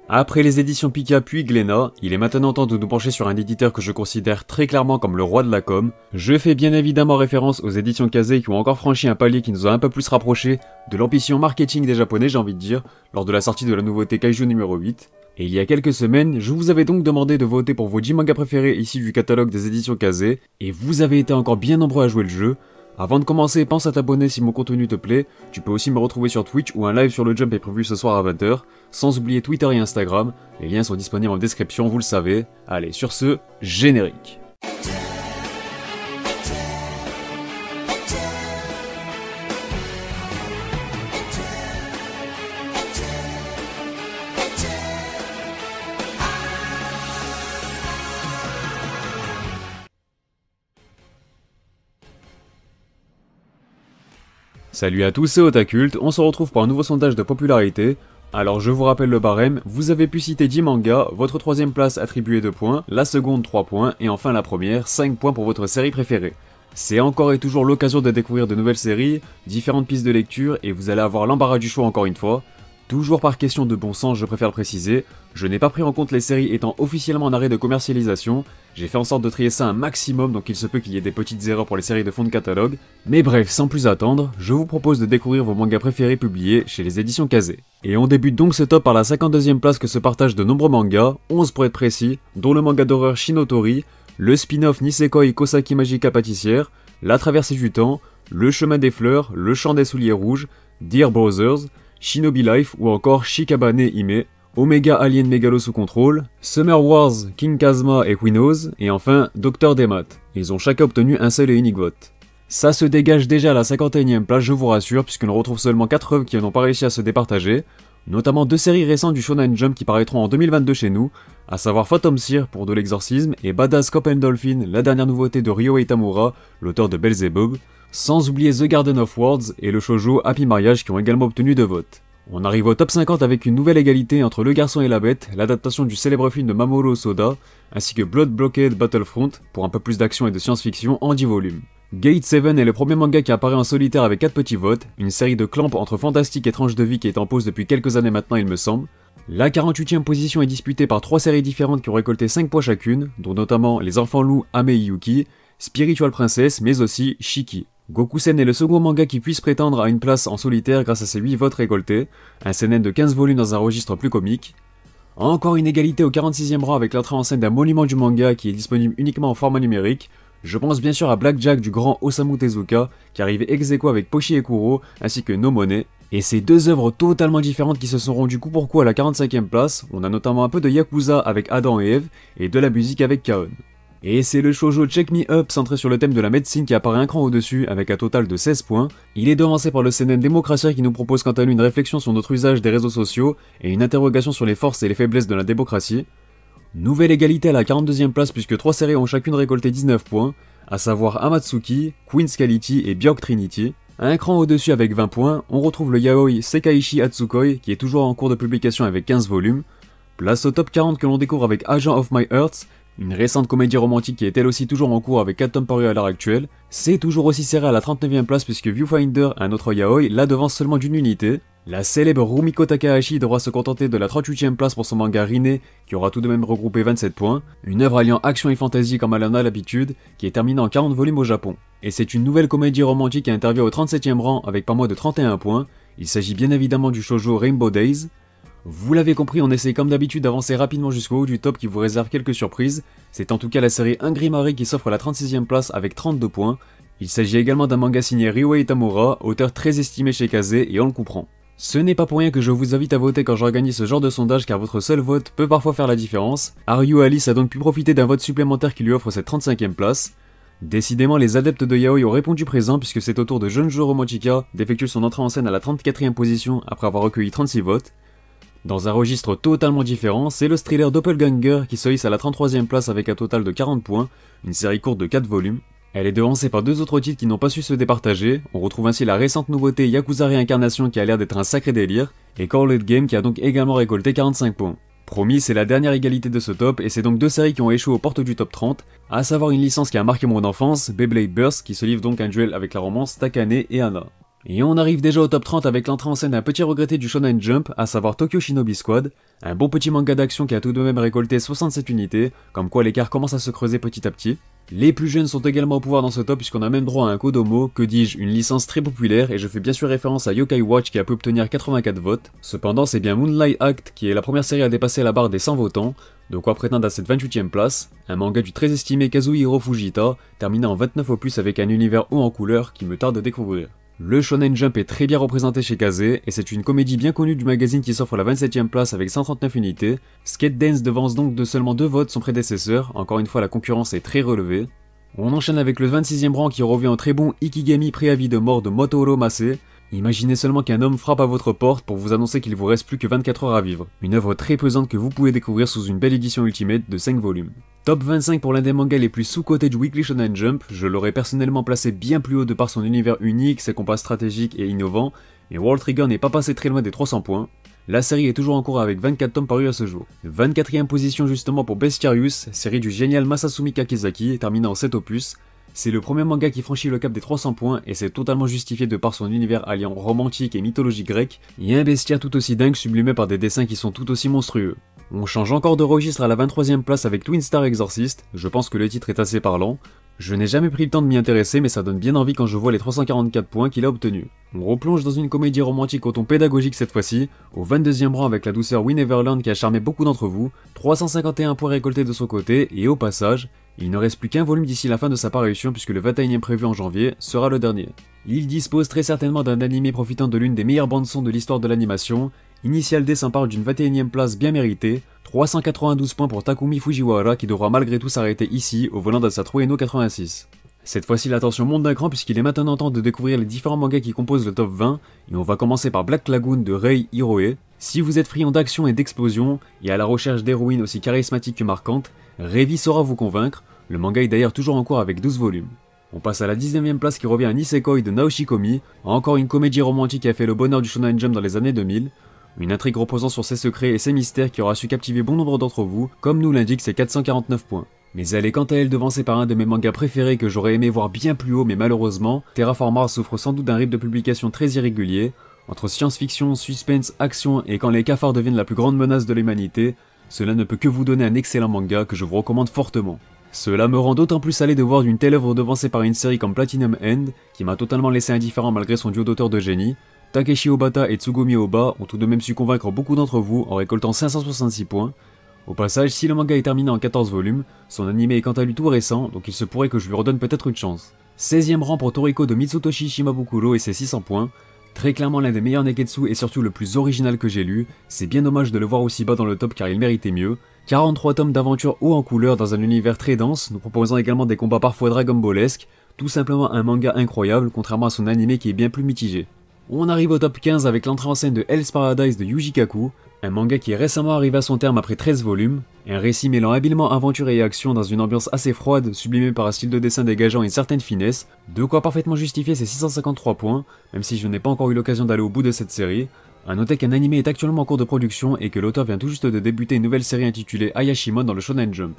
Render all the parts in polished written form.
Après les éditions Pika puis Glénat, il est maintenant temps de nous pencher sur un éditeur que je considère très clairement comme le roi de la com. Je fais bien évidemment référence aux éditions Kazé qui ont encore franchi un palier qui nous a un peu plus rapproché de l'ambition marketing des japonais, j'ai envie de dire, lors de la sortie de la nouveauté Kaiju numéro 8. Et il y a quelques semaines, je vous avais donc demandé de voter pour vos 10 mangas préférés issus du catalogue des éditions Kazé, et vous avez été encore bien nombreux à jouer le jeu. Avant de commencer, pense à t'abonner si mon contenu te plaît, tu peux aussi me retrouver sur Twitch où un live sur le Jump est prévu ce soir à 20h, sans oublier Twitter et Instagram, les liens sont disponibles en description, vous le savez. Allez, sur ce, générique. Salut à tous, c'est Otakult, on se retrouve pour un nouveau sondage de popularité. Alors je vous rappelle le barème, vous avez pu citer 10 mangas, votre troisième place attribuée 2 points, la seconde 3 points, et enfin la première 5 points pour votre série préférée. C'est encore et toujours l'occasion de découvrir de nouvelles séries, différentes pistes de lecture, et vous allez avoir l'embarras du choix encore une fois. Toujours par question de bon sens, je préfère le préciser, je n'ai pas pris en compte les séries étant officiellement en arrêt de commercialisation, j'ai fait en sorte de trier ça un maximum donc il se peut qu'il y ait des petites erreurs pour les séries de fond de catalogue, mais bref, sans plus attendre, je vous propose de découvrir vos mangas préférés publiés chez les éditions Kazé. Et on débute donc ce top par la 52e place que se partagent de nombreux mangas, 11 pour être précis, dont le manga d'horreur Shinotori, le spin-off Nisekoi Kosaki Magica Pâtissière, La Traversée du Temps, Le Chemin des Fleurs, Le Chant des Souliers Rouges, Dear Brothers, Shinobi Life ou encore Shikabane Hime, Omega Alien Megalo sous contrôle, Summer Wars, King Kazuma et Queen Oz, et enfin Dr Demat. Ils ont chacun obtenu un seul et unique vote. Ça se dégage déjà à la 51e place, je vous rassure, puisqu'on retrouve seulement 4 œuvres qui n'ont pas réussi à se départager, notamment 2 séries récentes du Shonen Jump qui paraîtront en 2022 chez nous, à savoir Phantom Seer pour de l'exorcisme et Badass Cop and Dolphin, la dernière nouveauté de Ryo Tamura, l'auteur de Beelzebub, sans oublier The Garden of Words et le shoujo Happy Marriage qui ont également obtenu 2 votes. On arrive au top 50 avec une nouvelle égalité entre Le Garçon et la Bête, l'adaptation du célèbre film de Mamoru Hosoda, ainsi que Blood Blockade Battlefront, pour un peu plus d'action et de science-fiction en 10 volumes. Gate 7 est le premier manga qui apparaît en solitaire avec 4 petits votes, une série de clamps entre fantastique et tranche de vie qui est en pause depuis quelques années maintenant il me semble. La 48e position est disputée par 3 séries différentes qui ont récolté 5 points chacune, dont notamment Les Enfants Loups Amei Yuki, Spiritual Princess, mais aussi Shiki. Gokusen est le second manga qui puisse prétendre à une place en solitaire grâce à ses 8 votes récoltés, un seinen de 15 volumes dans un registre plus comique. Encore une égalité au 46e rang avec l'entrée en scène d'un monument du manga qui est disponible uniquement en format numérique. Je pense bien sûr à Blackjack du grand Osamu Tezuka, qui arrivait ex aequo avec Pochi et Kuro, ainsi que No Money. Et ces 2 œuvres totalement différentes qui se sont rendues coup pour coup à la 45e place, on a notamment un peu de Yakuza avec Adam et Eve, et de la musique avec Kaon. Et c'est le shoujo Check Me Up centré sur le thème de la médecine qui apparaît un cran au-dessus avec un total de 16 points. Il est devancé par le seinen Démocratia qui nous propose quant à lui une réflexion sur notre usage des réseaux sociaux et une interrogation sur les forces et les faiblesses de la démocratie. Nouvelle égalité à la 42e place puisque 3 séries ont chacune récolté 19 points, à savoir Amatsuki, Queen's Quality et Björk Trinity. Un cran au-dessus avec 20 points, on retrouve le yaoi Sekaiishi Hatsukoi qui est toujours en cours de publication avec 15 volumes. Place au top 40 que l'on découvre avec Agent of My Heart, une récente comédie romantique qui est elle aussi toujours en cours avec 4 tomes parus à l'heure actuelle. C'est toujours aussi serré à la 39e place puisque Viewfinder, un autre yaoi, la devance seulement d'une unité. La célèbre Rumiko Takahashi devra se contenter de la 38e place pour son manga Rinne, qui aura tout de même regroupé 27 points, une œuvre alliant action et fantasy comme elle en a l'habitude, qui est terminée en 40 volumes au Japon. Et c'est une nouvelle comédie romantique qui intervient au 37e rang avec pas moins de 31 points, il s'agit bien évidemment du shoujo Rainbow Days. Vous l'avez compris, on essaie comme d'habitude d'avancer rapidement jusqu'au haut du top qui vous réserve quelques surprises. C'est en tout cas la série Hungry Mary qui s'offre la 36e place avec 32 points. Il s'agit également d'un manga signé Ryo Tamura, auteur très estimé chez Kazé et on le comprend. Ce n'est pas pour rien que je vous invite à voter quand j'organise ce genre de sondage car votre seul vote peut parfois faire la différence. Aryu Alice a donc pu profiter d'un vote supplémentaire qui lui offre cette 35e place. Décidément, les adeptes de yaoi ont répondu présent puisque c'est au tour de Junjo Romochika d'effectuer son entrée en scène à la 34e position après avoir recueilli 36 votes. Dans un registre totalement différent, c'est le thriller Doppelganger qui se hisse à la 33e place avec un total de 40 points, une série courte de 4 volumes. Elle est devancée par 2 autres titres qui n'ont pas su se départager, on retrouve ainsi la récente nouveauté Yakuza Réincarnation qui a l'air d'être un sacré délire, et Called Game qui a donc également récolté 45 points. Promis, c'est la dernière égalité de ce top, et c'est donc 2 séries qui ont échoué aux portes du top 30, à savoir une licence qui a marqué mon enfance, Beyblade Burst, qui se livre donc un duel avec la romance Takane et Anna. Et on arrive déjà au top 30 avec l'entrée en scène d'un petit regretté du Shonen Jump, à savoir Tokyo Shinobi Squad, un bon petit manga d'action qui a tout de même récolté 67 unités, comme quoi l'écart commence à se creuser petit à petit. Les plus jeunes sont également au pouvoir dans ce top puisqu'on a même droit à un Kodomo, que dis-je, une licence très populaire, et je fais bien sûr référence à Yokai Watch qui a pu obtenir 84 votes. Cependant c'est bien Moonlight Act qui est la première série à dépasser la barre des 100 votants, de quoi prétendre à cette 28ème place, un manga du très estimé Kazuhiro Fujita, terminé en 29 opus avec un univers haut en couleur qui me tarde de découvrir. Le Shonen Jump est très bien représenté chez Kaze, et c'est une comédie bien connue du magazine qui s'offre la 27ème place avec 139 unités. Skate Dance devance donc de seulement 2 votes son prédécesseur, encore une fois la concurrence est très relevée. On enchaîne avec le 26ème rang qui revient au très bon Ikigami Préavis de mort de Motoro Mase. Imaginez seulement qu'un homme frappe à votre porte pour vous annoncer qu'il vous reste plus que 24 heures à vivre. Une œuvre très pesante que vous pouvez découvrir sous une belle édition Ultimate de 5 volumes. Top 25 pour l'un des mangas les plus sous-cotés du Weekly Shonen Jump, je l'aurais personnellement placé bien plus haut de par son univers unique, ses combats stratégiques et innovants, et World Trigger n'est pas passé très loin des 300 points. La série est toujours en cours avec 24 tomes parus à ce jour. 24ème position justement pour Bestiarius, série du génial Masasumi Kakizaki, terminée en 7 opus. C'est le premier manga qui franchit le cap des 300 points et c'est totalement justifié de par son univers alliant romantique et mythologie grecque, et un bestiaire tout aussi dingue sublimé par des dessins qui sont tout aussi monstrueux. On change encore de registre à la 23ème place avec Twin Star Exorcist, je pense que le titre est assez parlant. Je n'ai jamais pris le temps de m'y intéresser mais ça donne bien envie quand je vois les 344 points qu'il a obtenus. On replonge dans une comédie romantique au ton pédagogique cette fois-ci, au 22ème rang avec la douceur Win Everland qui a charmé beaucoup d'entre vous, 351 points récoltés de son côté, et au passage, il ne reste plus qu'un volume d'ici la fin de sa parution puisque le 21ème prévu en janvier sera le dernier. Il dispose très certainement d'un animé profitant de l'une des meilleures bandes-son de l'histoire de l'animation. Initial D s'en parle d'une 21ème place bien méritée, 392 points pour Takumi Fujiwara qui devra malgré tout s'arrêter ici au volant de sa Trueno 86. Cette fois-ci l'attention monte d'un cran puisqu'il est maintenant temps de découvrir les différents mangas qui composent le top 20, et on va commencer par Black Lagoon de Rei Hiroe. Si vous êtes friand d'action et d'explosion, et à la recherche d'héroïnes aussi charismatiques que marquantes, Revi saura vous convaincre, le manga est d'ailleurs toujours en cours avec 12 volumes. On passe à la 19ème place qui revient à Nisekoi de Naoshi Komi, encore une comédie romantique qui a fait le bonheur du Shonen Jump dans les années 2000, une intrigue reposant sur ses secrets et ses mystères qui aura su captiver bon nombre d'entre vous, comme nous l'indiquent ses 449 points. Mais elle est quant à elle devancée par un de mes mangas préférés que j'aurais aimé voir bien plus haut mais malheureusement, Terraformars souffre sans doute d'un rythme de publication très irrégulier, entre science-fiction, suspense, action et quand les cafards deviennent la plus grande menace de l'humanité, cela ne peut que vous donner un excellent manga que je vous recommande fortement. Cela me rend d'autant plus salé de voir d'une telle œuvre devancée par une série comme Platinum End, qui m'a totalement laissé indifférent malgré son duo d'auteurs de génie. Takeshi Obata et Tsugumi Oba ont tout de même su convaincre beaucoup d'entre vous en récoltant 566 points. Au passage, si le manga est terminé en 14 volumes, son animé est quant à lui tout récent, donc il se pourrait que je lui redonne peut-être une chance. 16ème rang pour Toriko de Mitsutoshi Shimabukuro et ses 600 points. Très clairement l'un des meilleurs Neketsu et surtout le plus original que j'ai lu, c'est bien dommage de le voir aussi bas dans le top car il méritait mieux. 43 tomes d'aventure haut en couleur dans un univers très dense, nous proposant également des combats parfois Dragon Ballesques, tout simplement un manga incroyable contrairement à son animé qui est bien plus mitigé. On arrive au top 15 avec l'entrée en scène de Hell's Paradise de Yuji Kaku, un manga qui est récemment arrivé à son terme après 13 volumes, un récit mêlant habilement aventure et action dans une ambiance assez froide, sublimée par un style de dessin dégageant une certaine finesse, de quoi parfaitement justifier ses 653 points, même si je n'ai pas encore eu l'occasion d'aller au bout de cette série. A noter qu'un animé est actuellement en cours de production et que l'auteur vient tout juste de débuter une nouvelle série intitulée Ayashimon dans le Shonen Jump.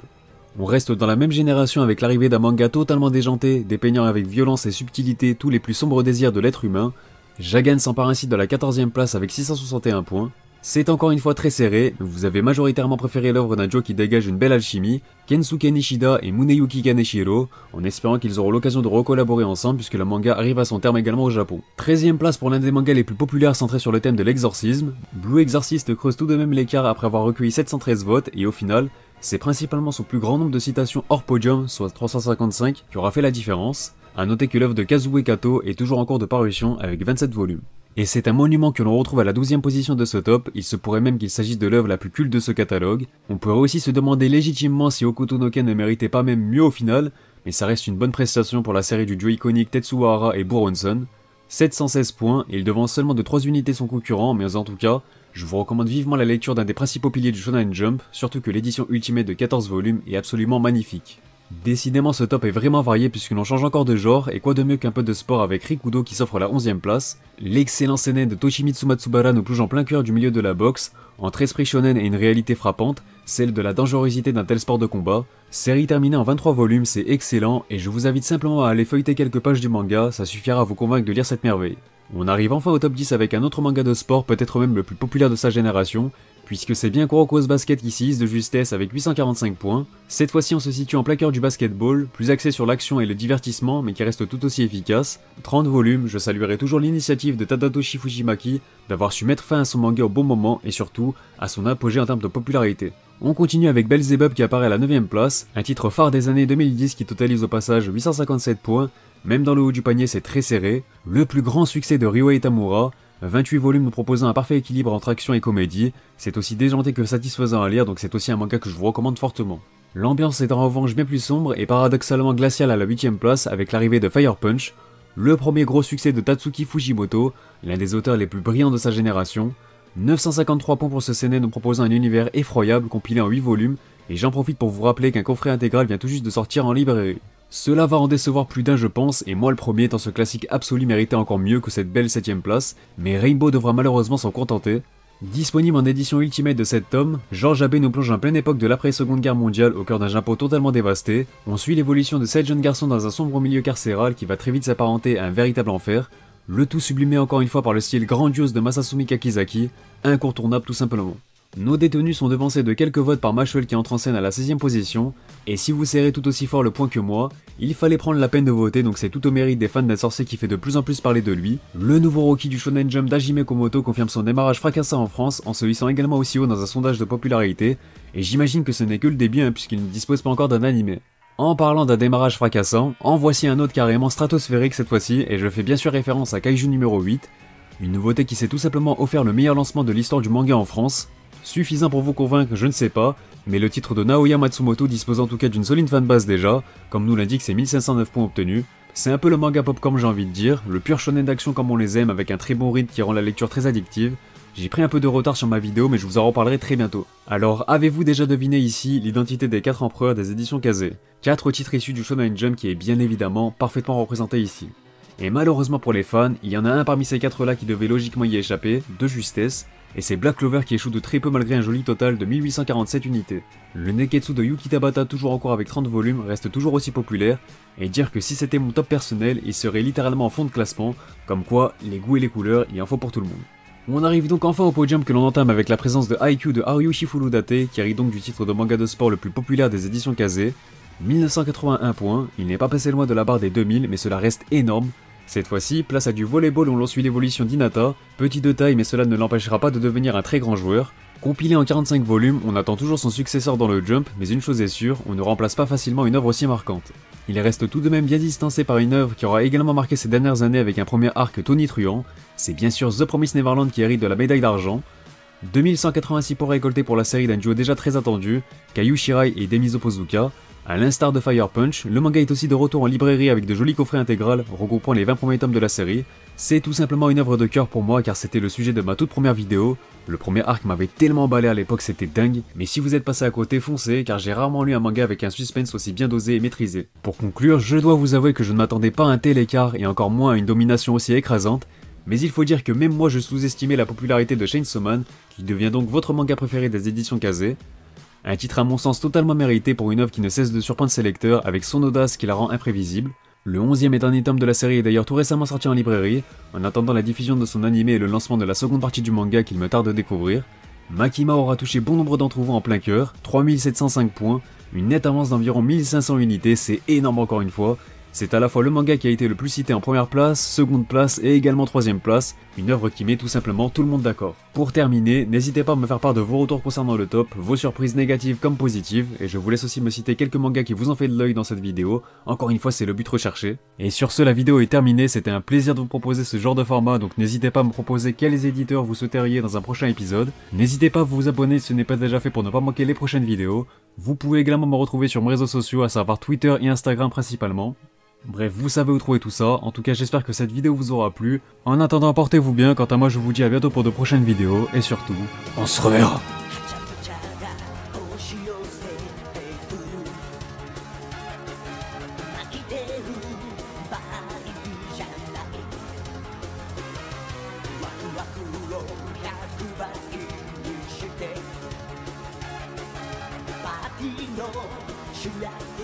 On reste dans la même génération avec l'arrivée d'un manga totalement déjanté, dépeignant avec violence et subtilité tous les plus sombres désirs de l'être humain. Jagan s'empare ainsi de la 14ème place avec 661 points. C'est encore une fois très serré, mais vous avez majoritairement préféré l'œuvre d'un duo qui dégage une belle alchimie, Kensuke Nishida et Muneyuki Kaneshiro, en espérant qu'ils auront l'occasion de recollaborer ensemble puisque le manga arrive à son terme également au Japon. 13ème place pour l'un des mangas les plus populaires centrés sur le thème de l'exorcisme, Blue Exorcist creuse tout de même l'écart après avoir recueilli 713 votes et au final, c'est principalement son plus grand nombre de citations hors podium, soit 355, qui aura fait la différence. A noter que l'œuvre de Kazue Kato est toujours en cours de parution avec 27 volumes. Et c'est un monument que l'on retrouve à la 12ème position de ce top, il se pourrait même qu'il s'agisse de l'œuvre la plus culte de ce catalogue. On pourrait aussi se demander légitimement si Hokuto no Ken ne méritait pas même mieux au final, mais ça reste une bonne prestation pour la série du duo iconique Tetsuhara et Buronson. 716 points, et il devance seulement de 3 unités son concurrent, mais en tout cas, je vous recommande vivement la lecture d'un des principaux piliers du Shonen Jump, surtout que l'édition Ultimate de 14 volumes est absolument magnifique. Décidément ce top est vraiment varié puisque l'on change encore de genre, et quoi de mieux qu'un peu de sport avec Rikudo qui s'offre la 11ème place, l'excellent seinen de Toshimitsu Matsubara nous plonge en plein cœur du milieu de la boxe, entre esprit shonen et une réalité frappante, celle de la dangerosité d'un tel sport de combat. Série terminée en 23 volumes, c'est excellent, et je vous invite simplement à aller feuilleter quelques pages du manga, ça suffira à vous convaincre de lire cette merveille. On arrive enfin au top 10 avec un autre manga de sport, peut-être même le plus populaire de sa génération, puisque c'est bien Kuroko's Basket qui s'y hisse de justesse avec 845 points. Cette fois-ci on se situe en plein cœur du basketball, plus axé sur l'action et le divertissement, mais qui reste tout aussi efficace. 30 volumes, je saluerai toujours l'initiative de Tadatoshi Fujimaki d'avoir su mettre fin à son manga au bon moment et surtout à son apogée en termes de popularité. On continue avec Belzebub qui apparaît à la 9ème place, un titre phare des années 2010 qui totalise au passage 857 points, même dans le haut du panier c'est très serré, le plus grand succès de Ryohei Tamura, 28 volumes nous proposant un parfait équilibre entre action et comédie, c'est aussi déjanté que satisfaisant à lire donc c'est aussi un manga que je vous recommande fortement. L'ambiance est en revanche bien plus sombre et paradoxalement glaciale à la 8ème place avec l'arrivée de Fire Punch, le premier gros succès de Tatsuki Fujimoto, l'un des auteurs les plus brillants de sa génération. 953 points pour ce seinen nous proposant un univers effroyable compilé en 8 volumes, et j'en profite pour vous rappeler qu'un coffret intégral vient tout juste de sortir en librairie. Cela va en décevoir plus d'un je pense, et moi le premier tant ce classique absolu méritait encore mieux que cette belle 7ème place, mais Rainbow devra malheureusement s'en contenter. Disponible en édition Ultimate de 7 tomes, George Abe nous plonge en pleine époque de l'après-seconde guerre mondiale au cœur d'un Japon totalement dévasté. On suit l'évolution de 7 jeunes garçons dans un sombre milieu carcéral qui va très vite s'apparenter à un véritable enfer, le tout sublimé encore une fois par le style grandiose de Masasumi Kakizaki, incontournable tout simplement. Nos détenus sont devancés de quelques votes par Maxwell qui entre en scène à la 16ème position, et si vous serrez tout aussi fort le point que moi, il fallait prendre la peine de voter donc c'est tout au mérite des fans d'un sorcier qui fait de plus en plus parler de lui. Le nouveau Rocky du Shonen Jump d'Hajime Komoto confirme son démarrage fracassant en France en se hissant également aussi haut dans un sondage de popularité, et j'imagine que ce n'est que le début puisqu'il ne dispose pas encore d'un animé. En parlant d'un démarrage fracassant, en voici un autre carrément stratosphérique cette fois-ci, et je fais bien sûr référence à Kaiju numéro 8, une nouveauté qui s'est tout simplement offert le meilleur lancement de l'histoire du manga en France. Suffisant pour vous convaincre, je ne sais pas, mais le titre de Naoya Matsumoto dispose en tout cas d'une solide fanbase déjà, comme nous l'indique ses 1509 points obtenus. C'est un peu le manga popcorn j'ai envie de dire, le pur shonen d'action comme on les aime avec un très bon rythme qui rend la lecture très addictive. J'ai pris un peu de retard sur ma vidéo mais je vous en reparlerai très bientôt. Alors avez-vous déjà deviné ici l'identité des 4 empereurs des éditions Kazé? 4 titres issus du Shonen Jump qui est bien évidemment parfaitement représenté ici. Et malheureusement pour les fans, il y en a un parmi ces 4 là qui devait logiquement y échapper, de justesse, et c'est Black Clover qui échoue de très peu malgré un joli total de 1847 unités. Le Neketsu de Yuki Tabata, toujours en cours avec 30 volumes, reste toujours aussi populaire, et dire que si c'était mon top personnel, il serait littéralement en fond de classement, comme quoi les goûts et les couleurs, il en faut pour tout le monde. On arrive donc enfin au podium que l'on entame avec la présence de Haikyuu de Haruhi Furudate, qui hérite donc du titre de manga de sport le plus populaire des éditions Kazé. 1981 points, il n'est pas passé loin de la barre des 2000, mais cela reste énorme. Cette fois-ci, place à du volleyball où l'on suit l'évolution d'Hinata, petit de taille mais cela ne l'empêchera pas de devenir un très grand joueur. Compilé en 45 volumes, on attend toujours son successeur dans le jump, mais une chose est sûre, on ne remplace pas facilement une œuvre aussi marquante. Il reste tout de même bien distancé par une œuvre qui aura également marqué ces dernières années avec un premier arc tonitruant, c'est bien sûr The Promised Neverland qui hérite de la médaille d'argent. 2186 points récoltés pour la série d'un duo déjà très attendu, Kayu Shirai et Demiso Pozuka. A l'instar de Fire Punch, le manga est aussi de retour en librairie avec de jolis coffrets intégrales regroupant les 20 premiers tomes de la série. C'est tout simplement une œuvre de cœur pour moi car c'était le sujet de ma toute première vidéo. Le premier arc m'avait tellement emballé à l'époque, c'était dingue, mais si vous êtes passé à côté, foncez car j'ai rarement lu un manga avec un suspense aussi bien dosé et maîtrisé. Pour conclure, je dois vous avouer que je ne m'attendais pas à un tel écart et encore moins à une domination aussi écrasante, mais il faut dire que même moi je sous-estimais la popularité de Chainsaw Man, qui devient donc votre manga préféré des éditions Kazé. Un titre à mon sens totalement mérité pour une œuvre qui ne cesse de surprendre ses lecteurs avec son audace qui la rend imprévisible. Le 11e et dernier tome de la série est d'ailleurs tout récemment sorti en librairie, en attendant la diffusion de son animé et le lancement de la seconde partie du manga qu'il me tarde de découvrir. Makima aura touché bon nombre d'entre vous en plein cœur, 3705 points, une nette avance d'environ 1500 unités, c'est énorme encore une fois. C'est à la fois le manga qui a été le plus cité en première place, seconde place et également troisième place, une œuvre qui met tout simplement tout le monde d'accord. Pour terminer, n'hésitez pas à me faire part de vos retours concernant le top, vos surprises négatives comme positives, et je vous laisse aussi me citer quelques mangas qui vous ont fait de l'œil dans cette vidéo, encore une fois c'est le but recherché. Et sur ce, la vidéo est terminée, c'était un plaisir de vous proposer ce genre de format, donc n'hésitez pas à me proposer quels éditeurs vous souhaiteriez dans un prochain épisode. N'hésitez pas à vous abonner si ce n'est pas déjà fait pour ne pas manquer les prochaines vidéos. Vous pouvez également me retrouver sur mes réseaux sociaux, à savoir Twitter et Instagram principalement. Bref, vous savez où trouver tout ça, en tout cas j'espère que cette vidéo vous aura plu. En attendant, portez-vous bien, quant à moi je vous dis à bientôt pour de prochaines vidéos, et surtout, on se reverra. tu l'as